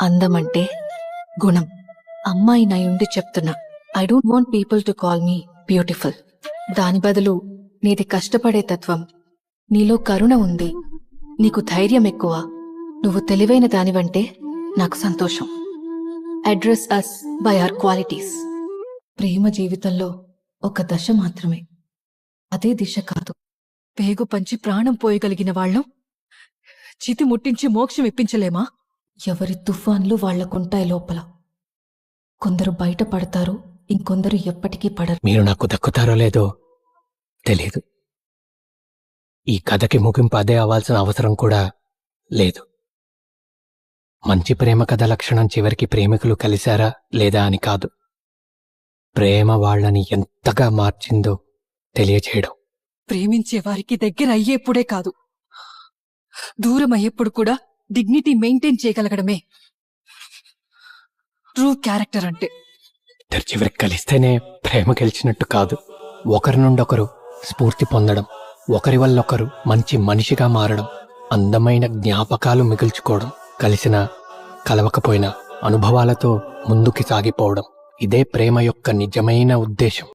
అందమంటే గుణం. అమ్మాయి నయుండి చెప్తున్నా, I don't want people to call me beautiful. దాని బదులు నీది కష్టపడే తత్వం, నీలో కరుణ ఉంది, నీకు ధైర్యం ఎక్కువ, నువ్వు తెలివైన దానివంటే నాకు సంతోషం. Address us by our qualities. ప్రేమ జీవితంలో ఒక దశ మాత్రమే, అదే దిశ కాదు. పేగు పంచి ప్రాణం పోయగలిగిన వాళ్ళం చితి ముట్టించి మోక్షం ఇప్పించలేమా? ఎవరి తుఫాన్లు వాళ్లకుంటాయి లోపల. కొందరు బయట పడతారు, ఇంకొందరు ఎప్పటికీ పడరు. మీరు నాకు దక్కుతారో లేదో తెలీదు. ఈ కథకి ముగింపు అదే అవ్వాల్సిన అవసరం కూడా లేదు. మంచి ప్రేమ కథ లక్షణం చివరికి ప్రేమికులు కలిశారా లేదా అని కాదు, ప్రేమ వాళ్లని ఎంతగా మార్చిందో తెలియచేయడం. ప్రేమించే వారికి దగ్గర అయ్యేప్పుడే కాదు, దూరం అయ్యేప్పుడు కూడా డిగ్నిటీ మెయింటైన్ చేయగలగడమే ట్రూ క్యారెక్టర్ అంటే. ఇద్దరు చివరికి కలిస్తేనే ప్రేమ గెలిచినట్టు కాదు, ఒకరి నుండి ఒకరు స్ఫూర్తి పొందడం, ఒకరి వల్ల ఒకరు మంచి మనిషిగా మారడం, అందమైన జ్ఞాపకాలు మిగుల్చుకోవడం, కలిసినా కలవకపోయినా అనుభవాలతో ముందుకి సాగిపోవడం. ఇదే ప్రేమ యొక్క నిజమైన ఉద్దేశం.